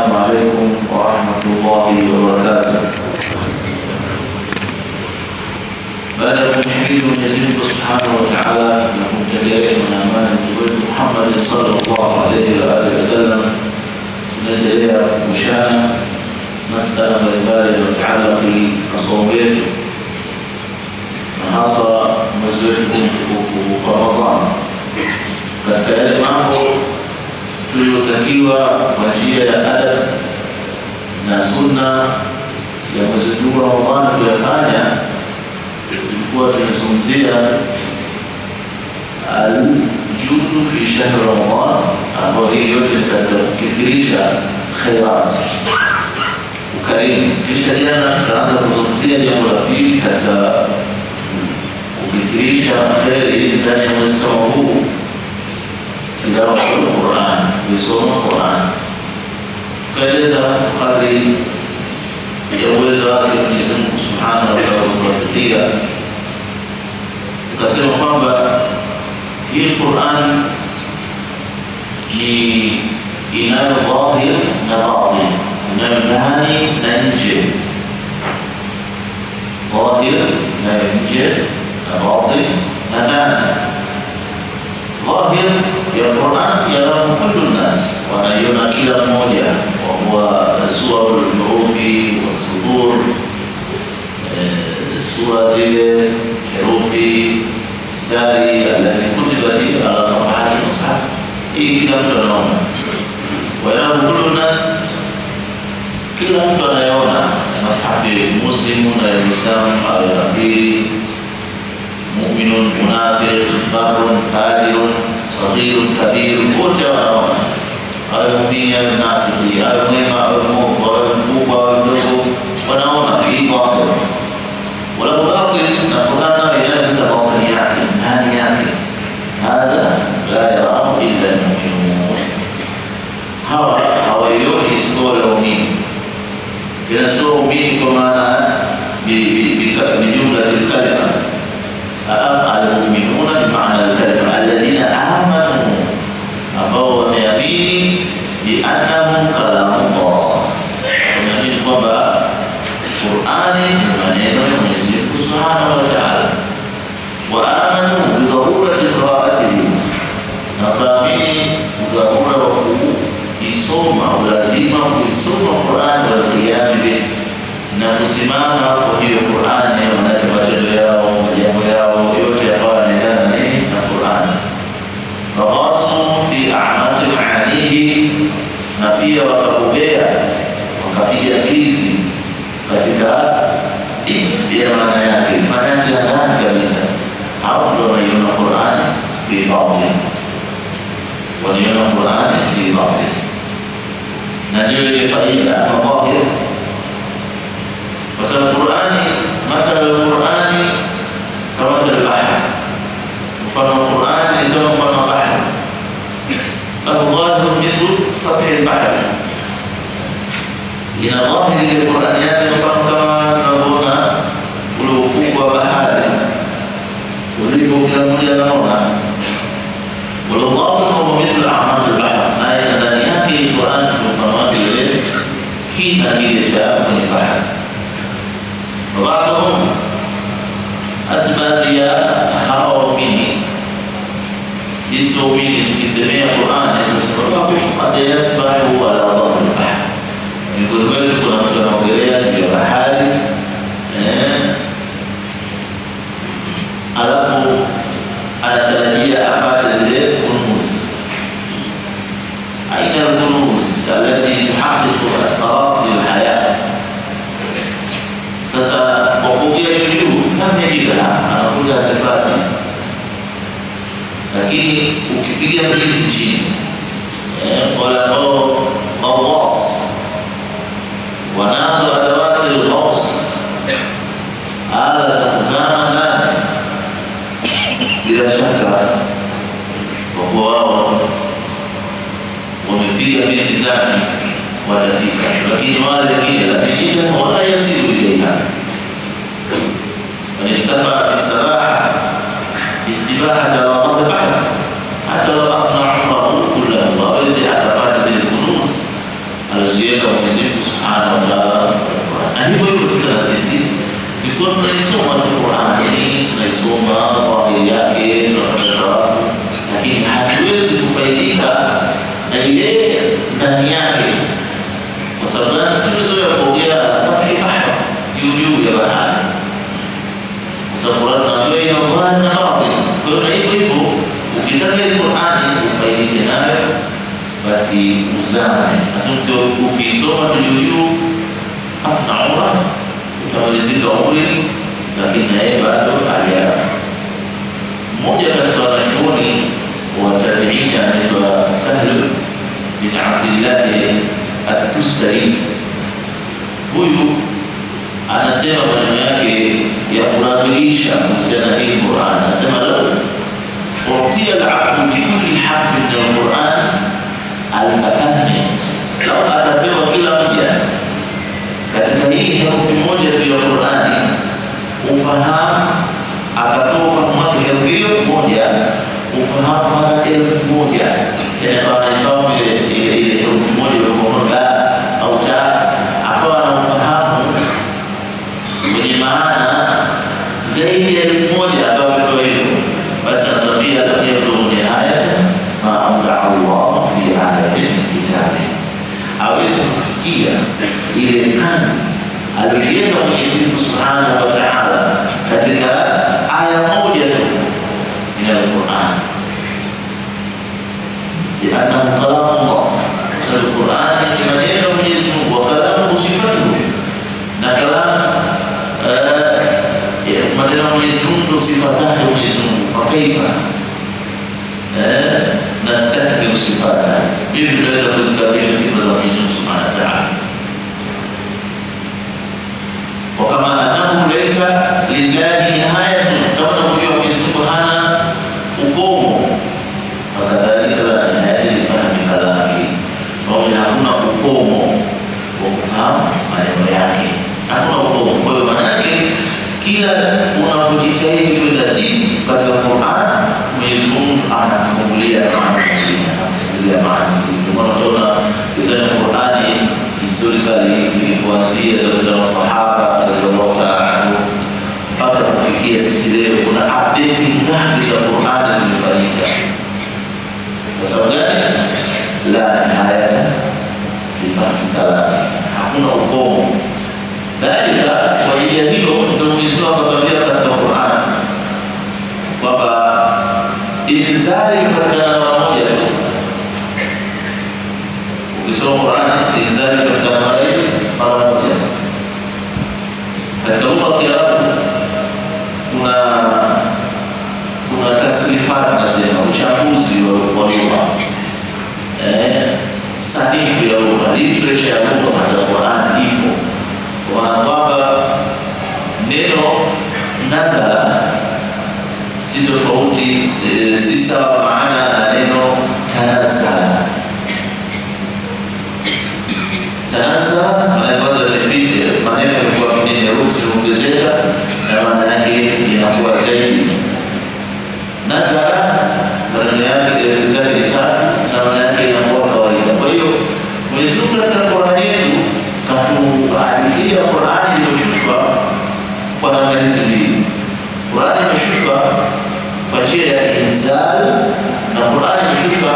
السلام عليكم ورحمة الله وبركاته. بعد أن نحمد ونزيد سبحانه وتعالى لكم تجارين من أمان الجبل محمد صلى الله عليه وآله وسلم ندري مشانا مسألة بالبالي وتعالى في أصوبيته نحصى مزوجكم تكفوا رمضان katika yale mambo tuliyotakiwa kwa njia ya adab na sunna ya mwezi huu wa Ramadhani kuyafanya, tulikuwa tunazungumzia al-judu fi shahr Ramadhan, ambayo hii yote ni katika kukithirisha khairat, ukarimu. Kisha jana tukaanza kuzungumzia jambo la pili katika kukithirisha kheri ndani ya mwezi kama huu, tilawa al-Qur'an, kusoma Qur'an. Tukaeleza kadri ya uwezo wake Mwenyezi Mungu Subhanahu wa Ta'ala kutufikia. Tukasema kwamba hii Qur'an inayo dhahir na batin, inayo ndani na nje. Dhahir na nje na batin na ndani. Dhahir ya Qur'an yarahu kullu nas, wanaiona kila mmoja, wa huwa surul hurufi was-sudur, sura zile herufi mstari alati kutibati ala safhati mushaf, hii kila mtu anaona. Wa yarahu kullu nas, kila mtu anaona mushafi muslimun na muslim au kafiri, mu'minun munafiq, barun fajirun, saghirun kabirun, wote wanaona. Awe muumini awe mnafiki, awe mwema awe mwovu, awe mkubwa awe mdogo, wanaona hii dhahir. Wala batin, na Qur'an inaeleza batin yake, ndani yake. Hadha la yarahu illa al-mu'minun, hawa hawaioni isipokuwa waumini. Bila sio waumini kwa maana bijumla al-kalima, al-mu'minuna bi maana al-kalima alladhina amanu, ambao wameamini bi annahum kalamullah, wameamini kwamba Qur'ani ni maneno ya Mwenyezi Mungu Subhanahu wa Ta'ala. Wa amanu bi darurati qira'atihi, na kaamini dharura wa kuisoma, lazima kuisoma Qur'ani wal qiyam bihi, na kusimama kwa hiyo Qur'ani na matendo yao, majambo yao yote ambayo yanaendana na Qur'ani. Faghasu fi a'maqi ma'anihi, na pia wakabobea, wakapiga ndizi katika ya maana yake, maana yake ya ndani kabisa. Hao ndio wanaiona Qur'ani fi batin, wanaiona Qur'ani fi batin, na ndio ile faida ya dhahir. Kwa sababu Qur'ani, mathalan al-Qur'ani kama al-bahr, mfano Qur'ani ni kama mfano bahari, al-dhahir mithlu sath al-bahr, ina dhahiri ya Qur'ani yake mfano kama tunavyoona ule ufukwe wa bahari ulivyo, kila mmoja anaona. Wal-batin huwa mithlu a'maq al-bahr, na ndani yake Qur'ani mfano wake ile kina kile cha kwenye bahari. Baadhi asbabi ya hawa waumini, sisi waumini tukisemea Qur'ani tunasema qad yasbahu ala dhahri al-bahr, miongoni mwetu kuna mtu anaogelea juu ya bahari, alafu anatarajia apate zile kunuz. Aina al-kunuz allati tuhaqiqu al-thawaab fi al-hayat. Sasa wapokea juu kama hivi anakuja asipati, lakini ukipiga mlizi chini, wala ghawas, wanazo adawati al-ghawas, ala za kuzama ndani, bila shaka kwa kuwa wao wamepiga mlizi ndani watafika. Lakini wale wengine lakini wala yasiru ilaiha, wanitafa bisaraha bisibaha ala al-bahr, hata law afna umrahu kullahu, wawezi atapata zile kunuz alizoiweka ndani yake, kwa sababu tumezoea kuongea safi bahari, juu ya bahari, kwa sababu tunajua ina dhahiri na batin. Kwa hiyo hivyo ukitaka Qur'ani ufaidike nayo, basi uzame. Lakini ukisoma juu afna umra utamalizika umri, lakini naye bado haja. Mmoja katika wanachuoni wa tabi'in anaitwa Sahl bin Abdullah at-Tustari, huyu anasema maneno yake ya kuramilisha kuhusiana na hii Qur'an. Anasema lau u'tiya al-'abdu bi kulli harfin min al-Qur'an al-fahmi, lau atapewa kila mmoja katika hii herufi moja tu ya Qur'ani ufahamu, akapewa ufahamu wake herufi hiyo moja, ufahamu mara 1000, yani kama anafahamu ile herufi moja kwa ba au ta, akawa anafahamu kwenye maana zaidi ya 1000 akawa amepewa hivyo, basi anatabia tabia haya ma amda Allah fi ayatin kitabi, hawezi kufikia ile kazi aliyojenga Mwenyezi Mungu Subhanahu wa Ta'ala katika aya moja tu ya Qur'an. Lianna kalam Allah, Al-Qur'an ni maneno ya Mwenyezi Mungu, wa kalamu sifatuhu, na kalam maneno ya Mwenyezi Mungu sifa zake Mwenyezi Mungu. Fa kaifa nastakbiru sifata, hivi tunaweza kuzikabisha sifa za Mwenyezi Mungu Subhanahu wa Ta'ala. Wakama annahu laysa lillahi nihayatun, kama tunajua Mwenyezi Mungu hana ukomo, fakadhalika la nihayata li fahmi kalami, pamoja hakuna ukomo wa kufahamu maneno yake, hakuna ukomo. Kwa hiyo maana yake kila unapojitahidi kwenda dini katika Qur'an, Mwenyezi Mungu anakufungulia maana, anakufungulia maana. Ndio maana tunaona kizani Qur'ani historically kuanzia za masahaba radhiallahu ta'ala mpaka kufikia sisi leo, kuna update ngapi za Qur'an zimefanyika? Kwa sababu gani? La nihayata li fahmi kalami, hakuna ukomo. Dalika kwa ajili ya hilo ndio Mwenyezi Mungu akatuambia katika Qur'an kwamba inzali imepatikana mara moja tu. Ukisoma Qur'an inzali imepatikana mara moja. Katika lugha ya Kiarabu kuna tasrifat, nasema uchambuzi wa lugha, sanifu ya lugha, literature ya lugha katika Qur'an ipo, kwa maana kwamba neno nazala si tofauti, si sawa maana na neno tanazzala. Tanazzala maana kwanza ni maneno yalikuwa mengine herufi zimeongezeka na maana yake inakuwa zaidi. Nazala maneno yake herufi zake ni tatu na maana yake inakuwa kawaida. Kwa hiyo Mwenyezi Mungu katika Qur'an yetu katualifia Qur'an iliyoshushwa kwa namna hizi mbili. Qur'an imeshushwa kwa njia ya inzal na Qur'an imeshushwa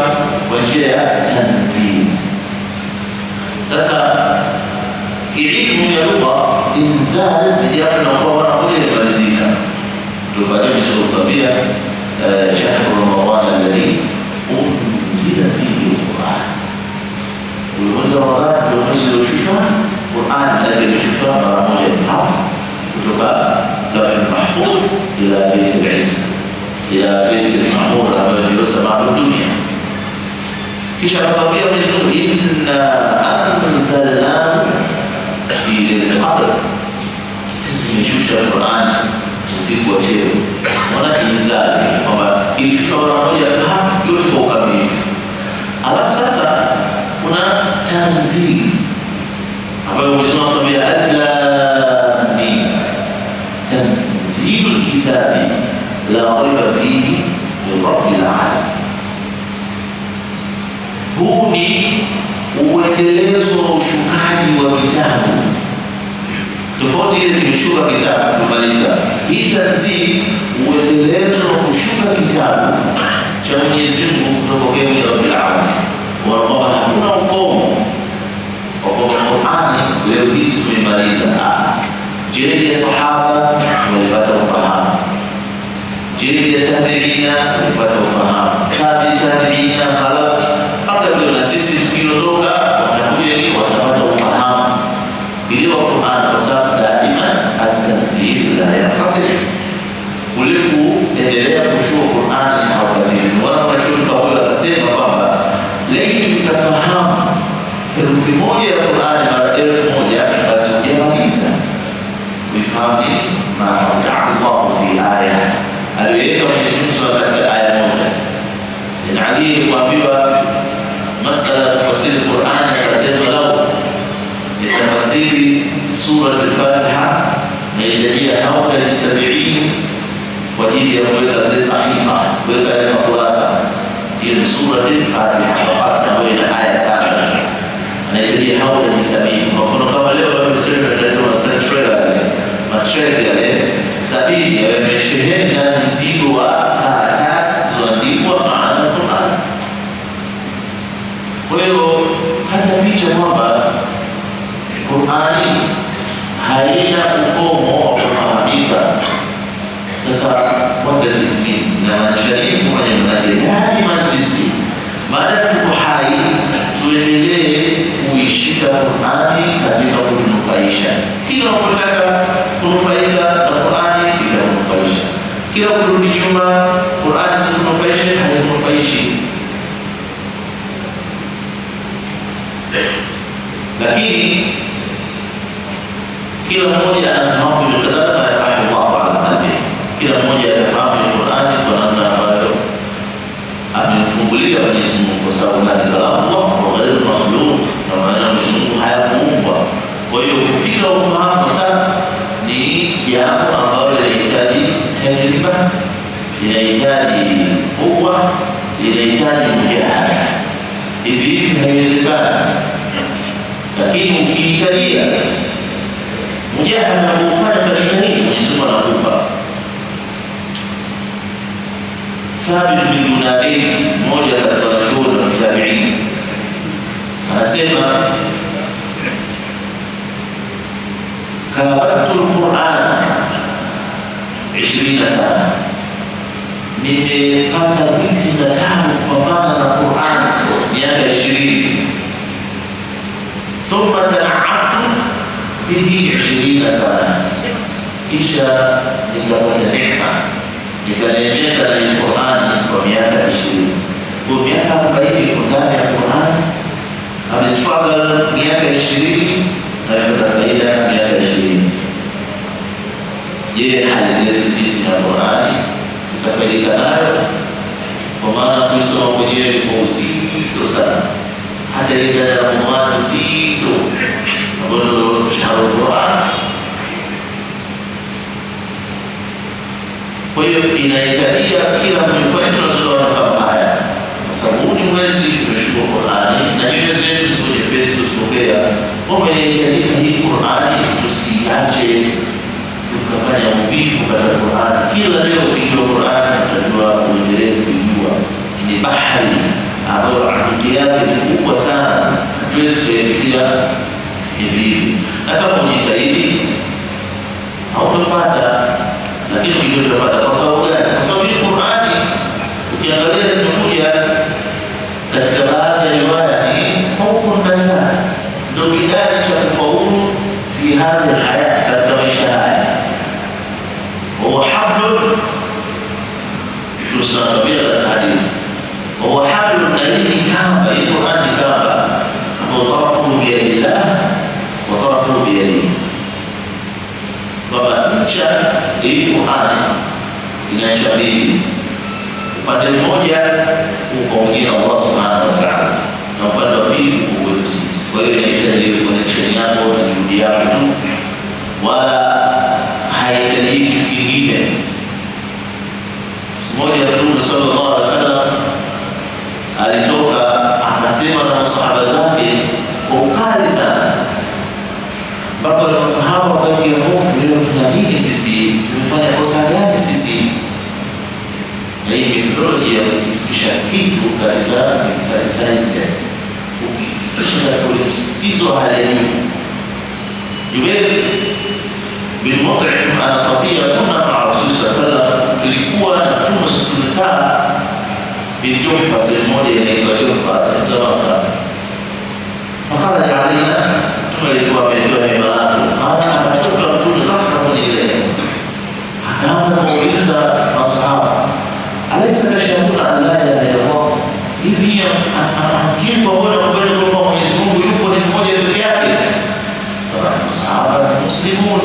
kwa njia ya tanzil. Sasa kielimu ya lugha, inzal ni jambo linalokuwa mara moja limalizika, ndio baadaye tunakwambia shahru Ramadhan alladhi unzila fihi al-Qur'an. Mwezi wa Ramadhan ndio mwezi ulioshushwa Qur'an, na imeshushwa mara moja hapa kutoka Lawhul Mahfuz ila Bait al-Izz ila Bait al-Ma'mur ambayo ndio samaa dunia. Kisha akamwambia Mwenyezi Mungu, inna anzalnahu fi lailatul qadr, sisi tumeshusha Qur'an usiku wa cheo. Wana inzali kwamba ilishushwa mara moja yote kwa ukamilifu. Alafu sasa kuna tanzil ambayo Mwenyezi Mungu anatuambia alif lam mim, tanzilul kitabi la raiba fihi min rabbil alamin. Huu ni uendelezo wa ushukaji wa kitabu, tofauti ile kimeshuka kitabu kumaliza. Hii tanzil uendelezo wa kushuka kitabu cha Mwenyezi Mungu kutoka kwa Rabbil Alamin, wa kwamba hakuna ukomo leo hii tumemaliza. Jildi ya sahaba walipata ufahamu, jildi ya tabiina walipata ufahamu, tabiina khalaf, mpaka leo na sisi tukiondoka watakuja ili watapata ufahamu ili wa Qur'an, kwa sababu daima at-tanzil la yanqati, kuliko endelea kushua Qur'an na hawatini. Wana wanashuka huyo akasema kwamba leo tutafahamu herufi moja ya Qur'an mara 1000 basi hujamaliza kuifahamu nini maana Allah fi aya aliyoweka Mwenyezi Mungu katika aya moja. Sayyidina Ali aliambiwa masala ya tafsiri Qur'an, akasema lau tafsiri sura al-Fatiha na ilijia haula ni 70 kwa ajili ya kuweka zile sahifa, kuweka ile makurasa hiyo ni sura al-Fatiha, wakati ambayo ina aya 7 anaitajia haula ni 70. Kwa mfano kama leo tunasema ndio trailer matreki yale 70 yamesheheni na mzigo wa karatasi zilizoandikwa maana ya Qur'an. Kwa hiyo hata picha kwamba Qur'ani haina ukomo wa kufahamika. Sasa what does it mean? Na wanasharia kufanya mnajili daima sisi maana tuko hai tuendelee kuishika Qur'ani katika kutunufaisha. Kila unapotaka kunufaika na Qur'ani itakunufaisha. Kila kurudi nyuma Qur'ani si kunufaisha, haikunufaishi. Lakini kila mmoja anafahamu kadhaa ma yafahamu Allah ala qalbi. Kila mmoja anafahamu Qur'ani kwa namna ambayo amefungulia Mwenyezi Mungu, kwa sababu ni kalamu Allah wa ghairu makhluq, na maana Mwenyezi Mungu hayakuumbwa. Kwa hiyo kufika ufahamu sana ni jambo ambalo linahitaji tajriba, linahitaji kuwa, linahitaji mujahada. Hivi haiwezekani, lakini ukihitajia mujahada na kufanya kujitahidi, Mwenyezi Mungu anakupa. Thabit bin Bunadi, mmoja katika mashuhuri wa tabi'in, anasema karabatu al-Qur'an 20 sana, nimepata wiki na tamu kupambana na Qur'an miaka 20. Thumma tana'atu bihi 20 sana, kisha nikapata neema, nikalemeka na Qur'an kwa miaka 20. Kwa miaka 40 ndani ya Qur'an amestruggle miaka 20 na kupata faida miaka 20. Je, hali zetu sisi na Qur'ani tutafaidika nayo? Kwa maana kusoma mwenyewe kwa uzito sana, hata ile ya Ramadhani uzito ambao shahru Qur'an. Kwa hiyo inahitajia kila mmoja wetu tunasoma kama haya, kwa sababu ni mwezi tumeshuka Qur'ani na nyoyo zetu ziko nyepesi kuzipokea. Kwa hiyo inahitajika hii Qur'ani tusiache tukafanya uvivu katika Qur'ani. Kila leo ukijua Qur'ani utajua, uendelee kujua. Ni bahari ambayo amiki yake ni kubwa sana, hatuwezi kuifikia hivi. Na kama ujitahidi hautapata, lakini ndio utapata. Kwa sababu gani? Kwa sababu hii Qur'ani ukiangalia zimekuja katika baadhi ya riwaya ni tawqun najah, ndio kidari cha kufaulu fi hadhi alhaya, katika maisha haya. Wa hablun tusabia al-hadith, wa hablun nayni kamba, hii Qur'ani kamba ambayo tarafu bi yadillah wa tarafu bi yadihi. Baba ncha hii Qur'ani inaisha mbili, upande mmoja uko mwingine Allah subhanahu wa ta'ala, na upande wa pili uko wetu sisi. Kwa hiyo inahitaji connection yako na juhudi yako tu, wala haihitaji kitu kingine. Siku moja Mtume sallallahu alaihi wasallam alitoka akasema na masahaba zake kwa ukali sana, mpaka wale masahaba wakaingia hofu, leo tuna nini sisi? Tumefanya kosa gani sisi? Na hii methodology ya kufikisha kitu katika Pharisaism, ukifikisha katika ule msitizo wa hali ya juu. Jubair bin Mut'im anatwambia kuna Rasul sallallahu tulikuwa na Mtume tumekaa bin Juhfa, sehemu moja inaitwa Juhfa, sasa fakala alaina, tulikuwa tumepewa himalato. Akatoka Mtume ghafla kwenye ile, akaanza kuuliza masahaba, alaysa tashhaduna an la ilaha illallah, hivi akili pamoja na kweli kwamba Mwenyezi Mungu yupo ni mmoja pekee yake? Masahaba muslimun,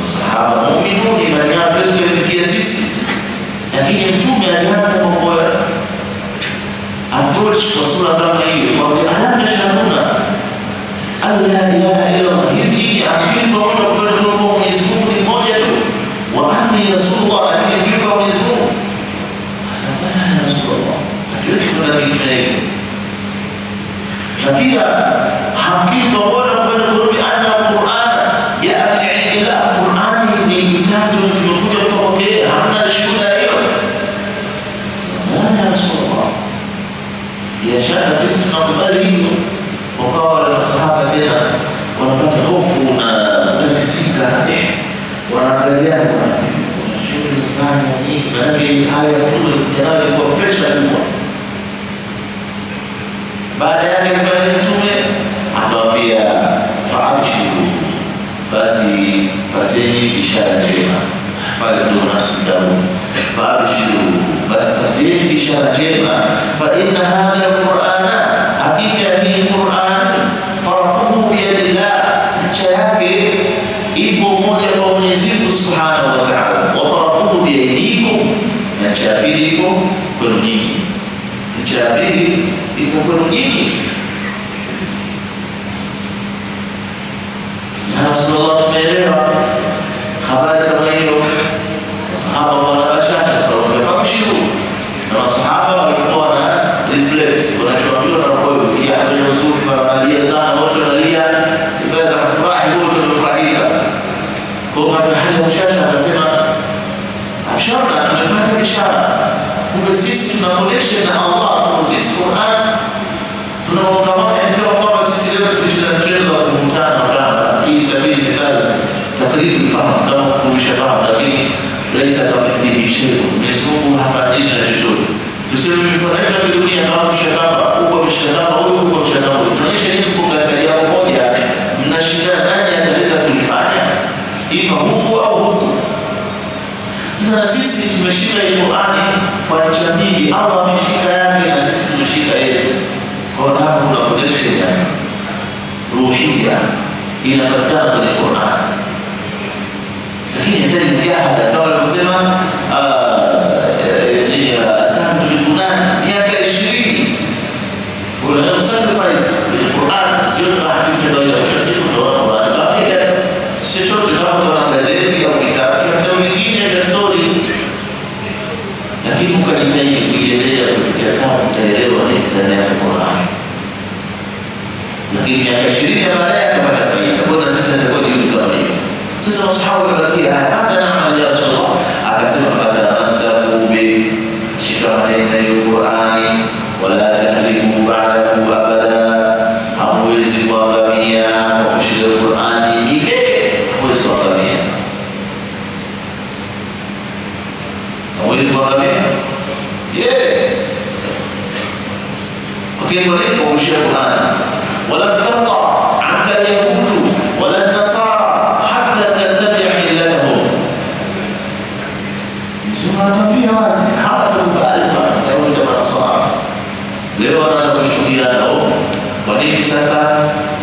masahaba mu'minun, imani yao tusifikia sisi. Lakini Mtume alianza mambo approach kwa sura kama hiyo, kwamba hata shahaduna alla ilaha illa Allah, hivi akili pamoja na kweli kwamba Mwenyezi Mungu ni mmoja tu, wa anni rasulullah, lakini yuko Mwenyezi Mungu. Asema ya Rasulullah, hatuwezi kwenda kinyume hivyo. Na pia hakika pamoja na kweli kwamba anna Qur'an ya al-ilm, Qur'ani ni kitabu kimekuja kutoka kwake, hamna shuhuda hiyo. Ya Rasulullah, bila shaka sisi tunakubali hilo. Wakawa wale masahaba tena wanapata hofu na kutatizika, wanaangalia shughuli kufanya nini, maanake hali ya Mtume janawe kwa presha kubwa. Baada yake kufanya Mtume akawaambia faabshiru, basi pateni ishara njema. Pale ndio nafsi damu, faabshiru, basi pateni ishara njema. Fa inna hadha al-Qur'ana, hakika hii Qur'an, tarafuhu biyadillah, ncha yake ipo moja kwa Mwenyezi Mungu subhanahu wa ta'ala. Wa tarafuhu biyadikum, na ncha ya pili iko kwenu nyinyi. Ncha ya pili iko kwenu nyinyi. Ya Rasulullah, tumeelewa habari kama hiyo. Masahaba wanabashasha sababu wamefahamishiwa, na masahaba walikuwa na reflect wanachoambiwa na roho yao, ya kwenye uzuri wanalia sana, wote wanalia, ibada kufurahi, wote wanafurahia. Kwa katika hali ya bashasha akasema, ashara, tunapata ishara, kumbe sisi tuna connection na Allah through this Quran, tunaungamana. Ingawa kwamba sisi leo tukicheza mchezo wa kuvutana kama hii sabili mithali takriban fahamu kama kukumisha fahamu, lakini laisa kamithlihi shay'un, Mwenyezi Mungu hafanishi na chochote. Tuseme mfano wa dunia kama mshakaba, huko mshakaba huyo, huko mshakaba huyo, inaonyesha nini? Mko katika jambo moja, mnashindana nani ataweza kulifanya, ima huku au huku. Sasa sisi tumeshika Qur'ani kwa njia nyingi, Allah ameshika yake na sisi tumeshika yetu. Kwa hapo kuna connection ya ruhia inapatikana kwenye Qur'an. Lakini tena mjahada kama walivyosema miaka 20 kuna sacrifice kwenye Qur'an, sio kitu cha siku ndio wanaangalia sio chochote kama tuna gazeti au kitabu hata wengine ya story, lakini mkajitahidi kuendelea kupitia tabu, mtaelewa nini ndani ya Qur'an. Lakini miaka 20 ya baadaye kapata faida, kwa sisi ndio juhudi kama hiyo. Sasa masahaba wakabakia hapa na amali ya Rasulullah, akasema fatamasaku bi, shikamaneni na Qur'ani, wala tahliku ba'dahu abada, hamwezi kuangamia kwa kushika Qur'ani ile, hamwezi kuangamia, hamwezi kuangamia. Okay, kwa nini kwa kushika Qur'ani? Wala tarda anka al-yahudu wala an-nasara hatta tattabi'a millatahum. Tunatambia wazi hawatakubali kwa Yahudi na Nasara. Leo wanaanza kushtukiana, kwa nini sasa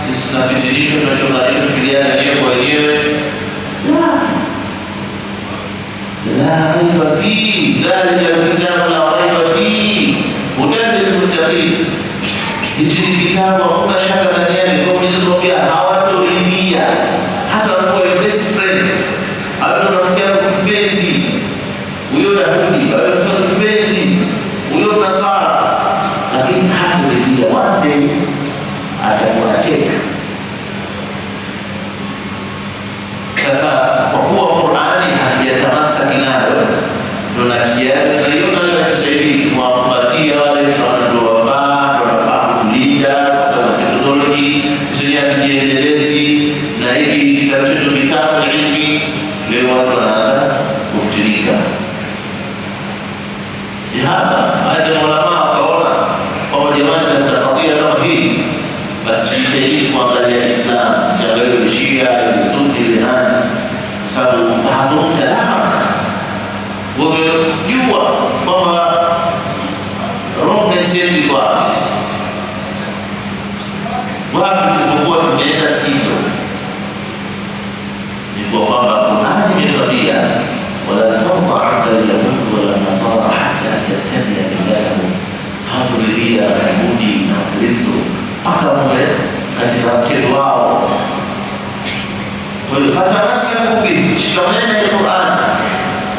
sisi tunafitinishwa, tunachonganishwa, tupigane wenyewe kwa wenyewe? La raiba fihi, dhalika al-kitabu la raiba fihi hudan lil-muttaqin. Hichi ni kitabu hakuna shaka ndani yake. Kwa Mwenyezi Mungu pia hawatoridhia hata wanakuwa your best friend, au rafiki yako kipenzi, huyo Yahudi, au rafiki kipenzi, huyo Nasara, lakini hatoridhia. One day atakuwa teka. Sasa kwa kuwa Qur'ani hakijatamasa nayo, ndio natija yake tunaiona leo, tusaidia tuwapatia wale tunao wafaa kutulinda, kwa sababu teknolojia sio ya kiendelezi na hivi watu wanaanza kufitirika. Si hapa baadhi ya ulama wakaona kwamba jamani, katika kadhia kama hii basi tujitahidi kuangalia Islam, siangalie Shia, Sunni, ile nani, kwa sababu baadhi mtalama wamejua kwamba wrongness yetu iko wapi, wapi tulipokuwa tumeenda sivyo. Ni kwa kwamba Qur'ani imetuambia wala tarda anka al-yahud wala nasara hatta tattabi'a millatahum, haturidhia Yahudi na Kristo mpaka mwe katika mtendo wao. Kwa hiyo fatamasaku bihi, shikamaneni na Qur'an,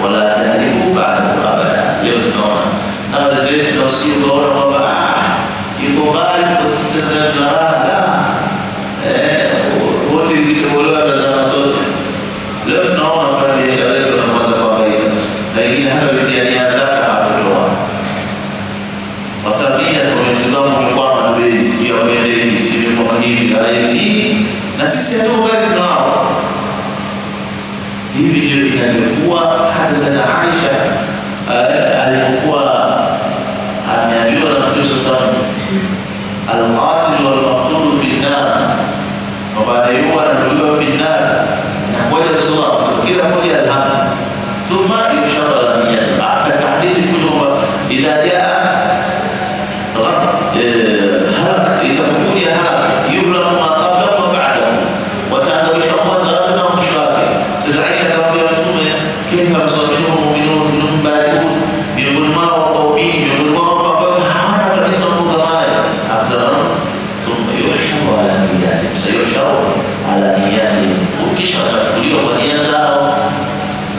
wala tahribu ba'dahu abada. Leo tunaona na wazee tunasikia kuona kwamba yuko mbali kwa sisi tunarada wote ikitobolewa tazama sote. Leo tunaona kwa biashara yetu tunaanza kuhangaika, lakini hata mtihani ya zaka hatutoa kwa sababu ya msimamo mkwama na bei sio kwende kisiwe kwa hivi hivi, na sisi hatuko karibu nao. Hivi ndio inavyokuwa. Hata sana Aisha alipokuwa ameambiwa na Mtume sallallahu al-qatil wal maqtul fi an-nar, wa baada yuwa anarudiwa fi an-nar, na kwa Rasulullah kila mmoja alhamd thumma yushara al-niyat. Katika hadithi kwamba idha jaa halak, itakuja halak yubla ma qabla wa ba'da, wataangaishwa kwanza na mwisho wake. Sasa Aisha akamwambia Mtume, kaifa rasulullah mu'minun minhum ba'dun, miongoni mwao waumini, miongoni mwao ambao hawana kabisa mambo haya. Akasema thumma yushara ala niyati, sayushara ala niyati, ukisha tafuliwa kwa nia zao.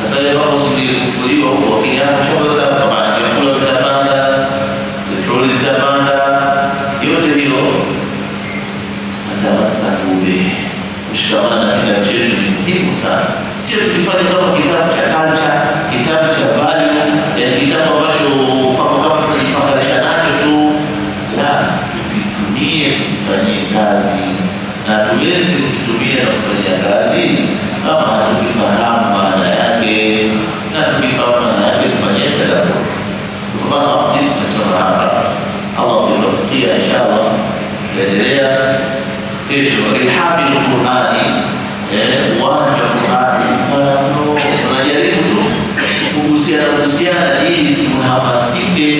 Sasa ile mambo sio kufuliwa kwa kinyama shoga, kama vyakula vitapanda, petroli zitapanda, yote hiyo fatamasaku bihi. Kushikamana na kila chetu ni muhimu sana, sio tukifanya kama kitabu cha culture, kitabu cha value, yani kitabu ambacho kama tunajifaharisha nacho tu. La, tukitumie kufanyia kazi, na tuwezi kukitumia na kufanyia kazi kama hatukifahamu maana yake, na tukifahamu maana yake tufanyie tadabbur. Kutokana na wakati tunasimama hapa, Allah tuwafikia inshallah. Endelea kesho rihabil Qur'ani, uwanja Qur'ani, unajaribu tu kuhusiana ili tuhamasike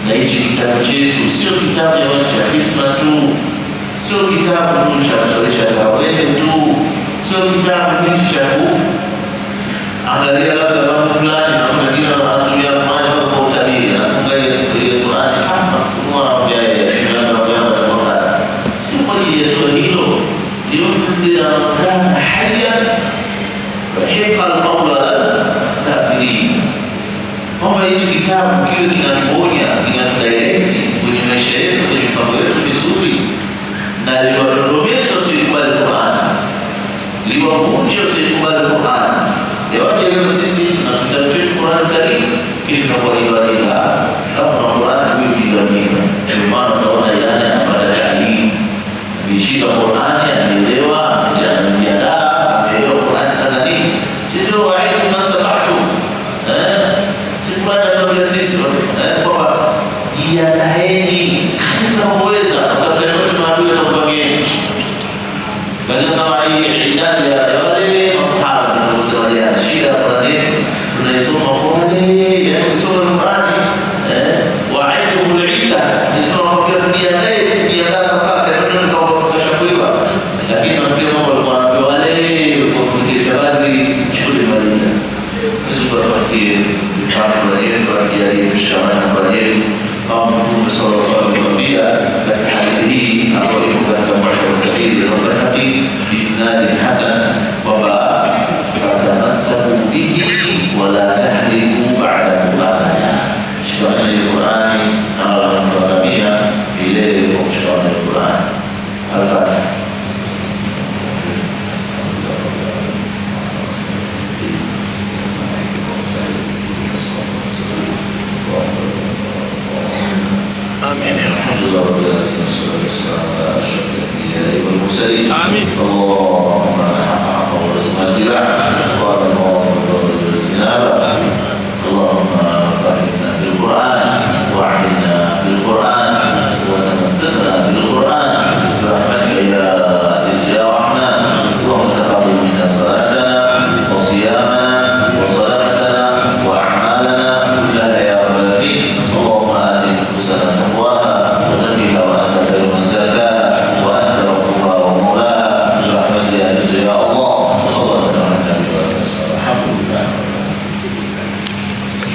na hichi kitabu chetu. Sio kitabu cha fitna tu, sio kitabu tu cha kusalisha tarehe tu, sio kitabu hichi cha angalia labda mambo fulani na wengine wanatumia Qur'ani kwa utabiri, anafunga ile Qur'ani kama kufunua ya hilo liundhira kana hayya wa hiqa al-qawla kafirin. Kwamba hichi kitabu kiwe kinatuonya, kinatudirect kwenye maisha yetu, kwenye mipango yetu vizuri, na liwadondomeza usikubali Qur'an, liwavunje usikubali Qur'an. Yawaje leo sisi tunapita Qur'an Karim kisha tunakuwa kama Qur'an huyu bidhamika. Kwa maana tunaona yana anapata taalimu, bishika Qur'ani, anaelewa, anajiandaa, anaelewa Qur'ani takatifu. Sio waidu mastata'tu, si Qur'ani tunataka sisi kwamba jiandaeni mtaweza, kwa sababu kama tunaadui na kufanyeni. Bali kama hii idadi ya wale masahaba tunasema shida Qur'ani tunaisoma Qur'ani, yani kusoma Qur'ani waidu al-illa, nisoma kwa tujiandae, jiandaa sasa. Lakini nafikiri mambo alikuwa anapewa wale kwa kuingia habari shule maliza. Hizo kwa nafikiri mfano kwa yetu kwa ajili ya kushauriana kwa yetu kama Mtume sallallahu alaihi wasallam katika hadithi hii ambayo iko katika Mu'jam al-Kabir na Baihaqi isnad hasan kwamba fatamasaku bihi wala tahriku ba'dahu abada. Shikamana na Qur'ani na Allah anatuambia ile kwa kushikamana na Qur'ani. Al-Fatiha. آمين يا رب. الحمد لله رب العالمين والصلاة والسلام على أشرف الأنبياء والمرسلين. آمين.